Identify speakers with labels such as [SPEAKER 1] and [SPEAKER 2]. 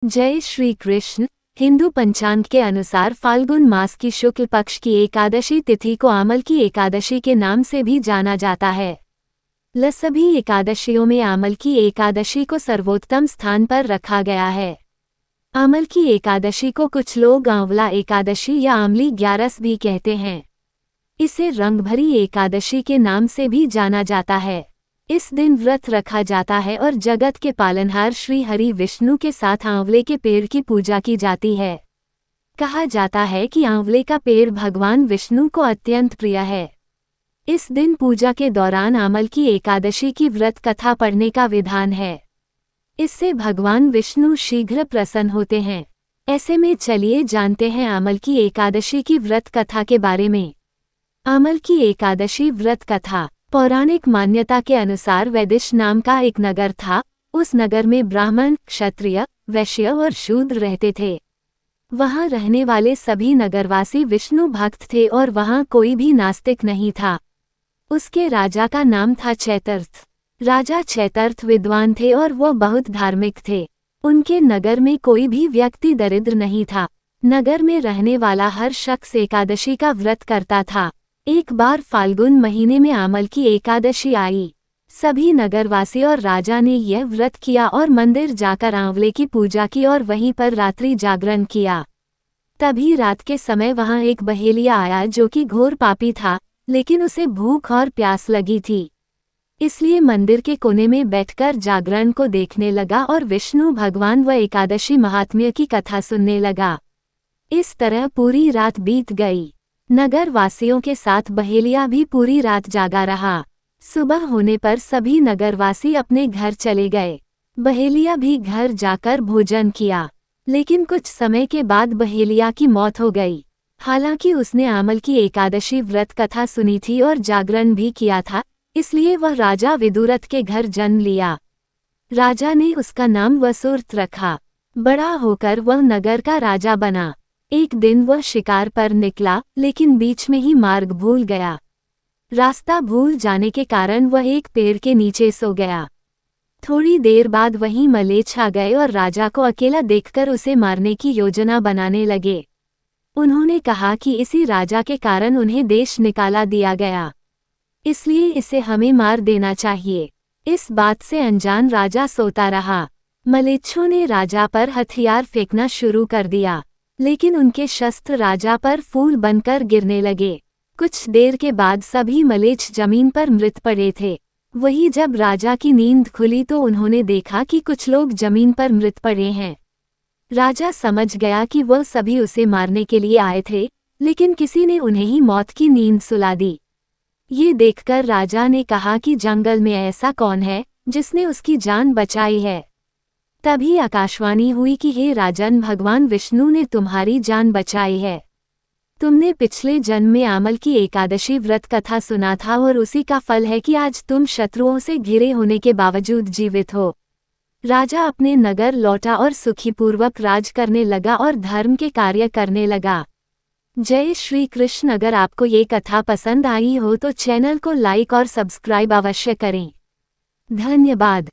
[SPEAKER 1] जय श्री कृष्ण। हिंदू पंचांग के अनुसार फाल्गुन मास की शुक्ल पक्ष की एकादशी तिथि को आमल की एकादशी के नाम से भी जाना जाता है। सभी एकादशियों में आमल की एकादशी को सर्वोत्तम स्थान पर रखा गया है। आमल की एकादशी को कुछ लोग आंवला एकादशी या आमली ग्यारस भी कहते हैं। इसे रंगभरी एकादशी के नाम से भी जाना जाता है। इस दिन व्रत रखा जाता है और जगत के पालनहार श्री हरि विष्णु के साथ आंवले के पेड़ की पूजा की जाती है। कहा जाता है कि आंवले का पेड़ भगवान विष्णु को अत्यंत प्रिय है। इस दिन पूजा के दौरान आमल की एकादशी की व्रत कथा पढ़ने का विधान है। इससे भगवान विष्णु शीघ्र प्रसन्न होते हैं। ऐसे में चलिए जानते हैं आमल की एकादशी की व्रत कथा के बारे में। आमल की एकादशी व्रत कथा। पौराणिक मान्यता के अनुसार वैदिश नाम का एक नगर था। उस नगर में ब्राह्मण, क्षत्रिय, वैश्य और शूद्र रहते थे। वहां रहने वाले सभी नगरवासी विष्णु भक्त थे और वहां कोई भी नास्तिक नहीं था। उसके राजा का नाम था चैतर्थ। राजा चैतर्थ विद्वान थे और वो बहुत धार्मिक थे। उनके नगर में कोई भी व्यक्ति दरिद्र नहीं था। नगर में रहने वाला हर शख्स एकादशी का व्रत करता था। एक बार फाल्गुन महीने में आमल की एकादशी आई। सभी नगरवासी और राजा ने यह व्रत किया और मंदिर जाकर आंवले की पूजा की और वहीं पर रात्रि जागरण किया। तभी रात के समय वहां एक बहेलिया आया जो कि घोर पापी था, लेकिन उसे भूख और प्यास लगी थी। इसलिए मंदिर के कोने में बैठकर जागरण को देखने लगा और विष्णु भगवान व एकादशी महात्म्य की कथा सुनने लगा। इस तरह पूरी रात बीत गई। नगर वासियों के साथ बहेलिया भी पूरी रात जागा रहा। सुबह होने पर सभी नगरवासी अपने घर चले गए। बहेलिया भी घर जाकर भोजन किया, लेकिन कुछ समय के बाद बहेलिया की मौत हो गई। हालांकि उसने आमल की एकादशी व्रत कथा सुनी थी और जागरण भी किया था, इसलिए वह राजा विदुरथ के घर जन्म लिया। राजा ने उसका नाम वसुरथ रखा। बड़ा होकर वह नगर का राजा बना। एक दिन वह शिकार पर निकला, लेकिन बीच में ही मार्ग भूल गया। रास्ता भूल जाने के कारण वह एक पेड़ के नीचे सो गया। थोड़ी देर बाद वहीं मलेच्छ आ गए और राजा को अकेला देखकर उसे मारने की योजना बनाने लगे। उन्होंने कहा कि इसी राजा के कारण उन्हें देश निकाला दिया गया, इसलिए इसे हमें मार देना चाहिए। इस बात से अनजान राजा सोता रहा। मलेच्छों ने राजा पर हथियार फेंकना शुरू कर दिया, लेकिन उनके शस्त्र राजा पर फूल बनकर गिरने लगे। कुछ देर के बाद सभी मलेच्छ जमीन पर मृत पड़े थे। वही जब राजा की नींद खुली तो उन्होंने देखा कि कुछ लोग जमीन पर मृत पड़े हैं। राजा समझ गया कि वह सभी उसे मारने के लिए आए थे, लेकिन किसी ने उन्हें ही मौत की नींद सुला दी। ये देखकर राजा ने कहा कि जंगल में ऐसा कौन है जिसने उसकी जान बचाई है। तभी आकाशवाणी हुई कि हे राजन, भगवान विष्णु ने तुम्हारी जान बचाई है। तुमने पिछले जन्म में आमल की एकादशी व्रत कथा सुना था और उसी का फल है कि आज तुम शत्रुओं से घिरे होने के बावजूद जीवित हो। राजा अपने नगर लौटा और सुखीपूर्वक राज करने लगा और धर्म के कार्य करने लगा। जय श्री कृष्ण। अगर आपको ये कथा पसंद आई हो तो चैनल को लाइक और सब्सक्राइब अवश्य करें। धन्यवाद।